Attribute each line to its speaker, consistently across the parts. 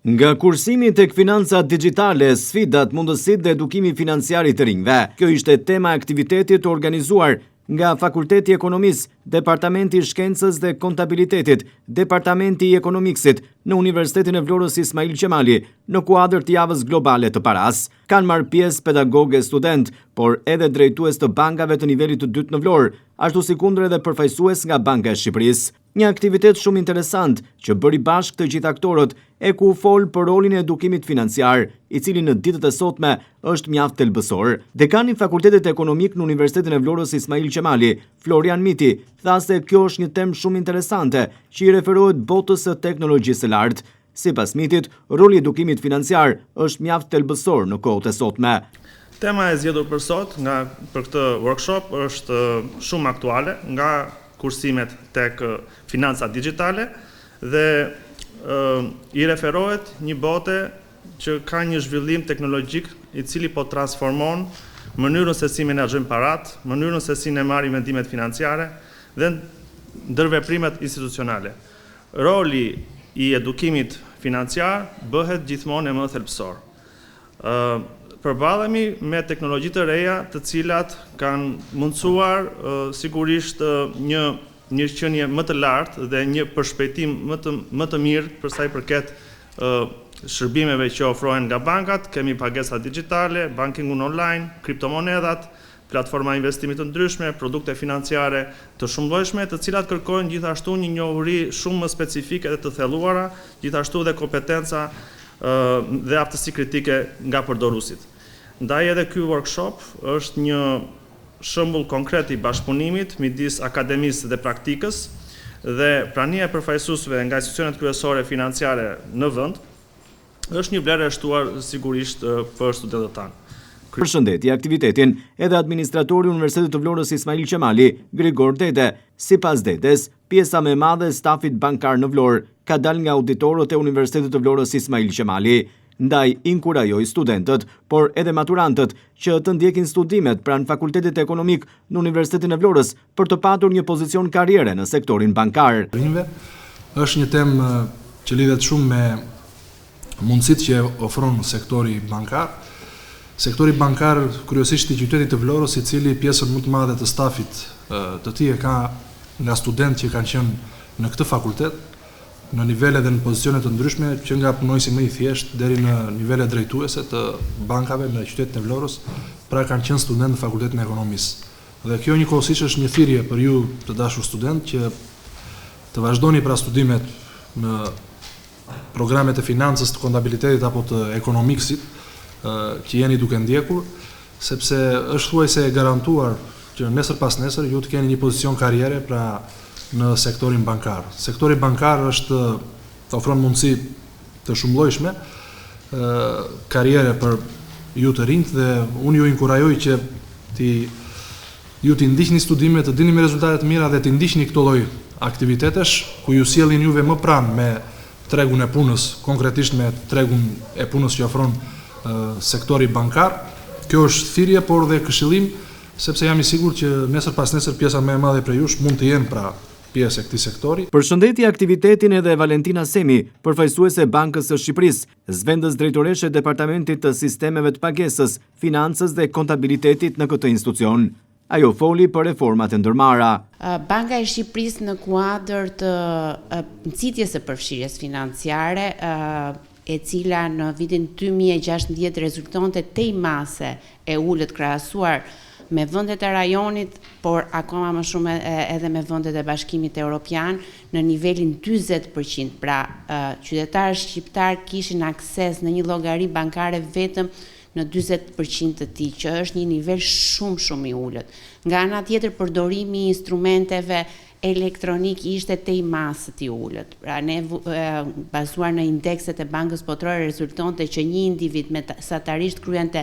Speaker 1: Nga kursimi tek financat digjitale, sfidat, mundësitë dhe edukimi financiar i të rinjve. Kjo ishte tema e aktivitetit organizuar nga Fakulteti i Ekonomisë, Departamenti i Shkencës dhe Kontabilitetit, Departamenti i Ekonomiksit në Universitetin e Vlorës Ismail Qemali në kuadër të javës globale të paras. Kanë marrë pjesë pedagogë e student, por edhe drejtues të bankave të nivelit të dytë në Vlorë, ashtu si kundër edhe përfaqësues nga Banka e Shqipërisë. Një aktivitet shumë interesant që bëri bashkë të gjithë aktorët e ku fol për rolin e edukimit financiar, i cili në ditët e sotme është mjaft thelbësor. Dekani i Fakultetit Ekonomik në Universitetin e Vlorës Ismail Qemali, Florian Miti, tha se kjo është një temë shumë interesante që i referohet botës së teknologjisë së lartë. Sipas Mitit, roli i edukimit financiar është mjaft thelbësor në kohët e sotme.
Speaker 2: Tema e zgjedhur për sot për këtë workshop është shumë aktuale nga kursimet tek financat digjitale dhe i referohet një bote që ka një zhvillim teknologjik i cili po transformon mënyrën se si menaxhojmë parat, mënyrën se si ne marrim vendimet financiare dhe ndërveprimet institucionale. Roli i edukimit financiar bëhet gjithmonë më thelbësor. Përballemi me teknologji të reja të cilat kanë mundësuar sigurisht një qenie më të lartë dhe një përshpejtim më të mirë për sa i përket shërbimeve që ofrohen nga bankat. Kemi pagesa digjitale, bankingun online, kriptomonedat, platforma investimit të ndryshme, produkte financiare të shumëllojshme, të cilat kërkojnë gjithashtu një njohuri shumë më specifike dhe të thelluara, gjithashtu dhe kompetenca dhe aftësi kritike nga përdoruesit. Ndaj edhe ky workshop është një shembull konkret i bashkëpunimit midis akademisë dhe praktikës dhe prania e përfaqësuesve nga institucionet kryesore financiare në vend është një vlerë e shtuar sigurisht për studentët tanë.
Speaker 1: Përshëndeti aktivitetin edhe administratori i Universitetit të Vlorës Ismail Qemali, Grigor Dede. Sipas Dedes, pjesa më e madhe e stafit bankar në Vlorë ka dalë nga auditorët e Universitetit të Vlorës Ismail Qemali. Ndaj inkurajoi studentët, por edhe maturantët që të ndjekin studimet pranë Fakultetit Ekonomik në Universitetin e Vlorës për të patur një pozicion karriere në sektorin bankar.
Speaker 3: Është një temë që lidhet shumë me mundësitë që ofron sektori bankar. Sektori bankar kryesisht i qytetit të Vlorës, i cili pjesën më të madhe të stafit të tij e ka nga studentë që kanë qenë në këtë fakultet, në nivele dhe në pozicione të ndryshme, që nga punonjësi më i thjesht deri në nivele drejtuese të bankave në qytetin e Vlorës, pra kanë qenë studentë në Fakultetin e Ekonomisë. Dhe kjo njëkohësisht është një thirrje për ju të dashur studentë që të vazhdoni pra studimet në programet e financës, të kontabilitetit apo të ekonomiksit që jeni duke ndjekur, sepse është thuajse e garantuar që nesër pas nesër ju të keni një pozicion karriere pra në sektorin bankar. Sektori bankar ofron mundësi të shumëllojshme karriere për ju të rinjt dhe unë ju inkurajoj që ju t'i ndiqni studimet, të dini me rezultate të mira dhe t'i ndiqni këto lloj aktivitetesh ku ju sjellin juve më pranë me tregun e punës, konkretisht me tregun e punës që ofron sektori bankar. Kjo është thirrje, por dhe këshillim, sepse jam i sigurt që nesër pas nesër pjesa më e madhe prej jush mund të jenë pra pjesë e këtij sektori.
Speaker 1: Përshëndeti aktivitetin edhe Valentina Semi, përfaqësuese e Bankës së Shqipërisë, zëvendës drejtoreshe e Departamentit të Sistemeve të Pagesës, Financës dhe Kontabilitetit në këtë institucion. Ajo foli për reformat e ndërmarra.
Speaker 4: Banka e Shqipërisë në kuadër të nxitjes së përfshirjes financiare, e cila në vitin 2016 rezultonte tej mase e ulët krahasuar me vendet e rajonit, por akoma më shumë edhe me vendet e Bashkimit Evropian në nivelin 40%. Pra, qytetarët shqiptar kishin akses në një llogari bankare vetëm në 40% të tij, që është një nivel shumë i ulët. Nga ana tjetër, përdorimi i instrumenteve elektronik ishte tej masët i ulët. Pra, ne bazuar në indekset e Bankës Botërore rezultonte që një individ mesatarisht kryente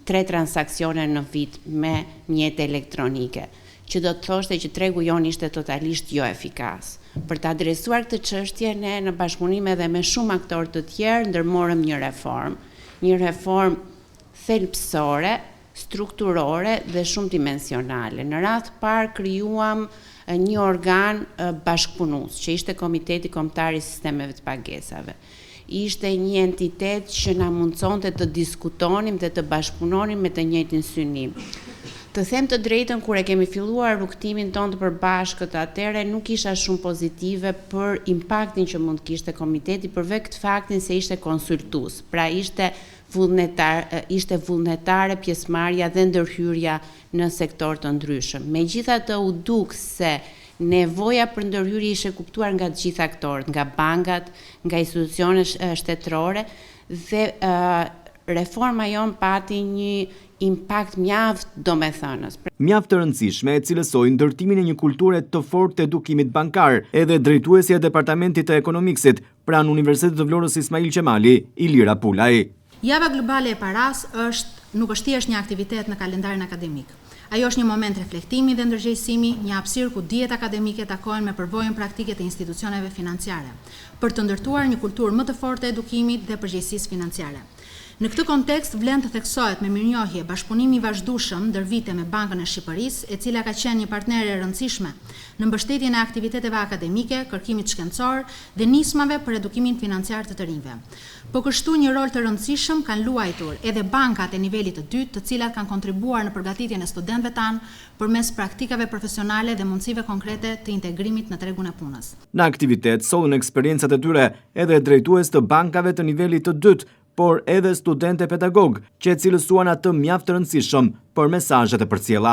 Speaker 4: 3 transaksione në vit me mjete elektronike, që do të thoshte që tregu jon ishte totalisht jo efikas. Për të adresuar këtë çështje, ne në bashkëpunim edhe me shumë aktorë të tjerë ndërmorëm një reform thelbësore, strukturore dhe shumë dimensionale. Në radhë parë krijuam një organ bashkëpunues, që ishte Komiteti Kombëtar i Sistemeve të Pagesave. Ishte një entitet që na mundësonte të diskutonim dhe të bashkëpunonim me të njëjtin synim. Të them të drejtën, kur e kemi filluar rrugtimin tonë të përbashkët, atëherë nuk isha shumë pozitive për impaktin që mund kishte komiteti, përveç këtë faktin se ishte konsultues. Pra ishte vullnetare pjesëmarrja dhe ndërhyrja në sektor të ndryshëm. Megjithatë, u duk se nevoja për ndërhyrje ishte kuptuar nga të gjithë aktorët, nga bankat, nga institucionet shtetërore, dhe reforma jon pati një impakt mjaft domethënës.
Speaker 1: Mjaft të rëndësishme e cilësoi ndërtimin e një kulture të fortë të edukimit bankar, edhe drejtuesja e Departamentit të Ekonomiksit pranë Universitetit të Vlorës Ismail Qemali, Ilira Pulaj.
Speaker 5: Java globale e paras nuk është thjesht një aktivitet në kalendarin akademik. Ajo është një moment reflektimi dhe ndërgjegjësimi, një hapësirë ku dijet akademike takohen me përvojën praktike të institucioneve financiare, për të ndërtuar një kulturë më të fortë të edukimit dhe përgjegjësisë financiare. Në këtë kontekst vlen të theksohet me mirënjohje bashkëpunimi i vazhdueshëm ndër vite me Bankën e Shqipërisë, e cila ka qenë një partnere e rëndësishme në mbështetjen e aktiviteteve akademike, kërkimit shkencor dhe nismave për edukimin financiar të rinjve. Po kështu një rol të rëndësishëm kanë luajtur edhe bankat e nivelit të dytë, të cilat kanë kontribuar në përgatitjen e studentëve tanë përmes praktikave profesionale dhe mundësive konkrete të integrimit në tregun e punës.
Speaker 1: Në aktivitet sollën eksperiencat e tyre edhe drejtues të bankave të nivelit të dytë, por edhe studente pedagog që cilësuan atë mjaft të rëndësishëm për mesazhet e përcjella.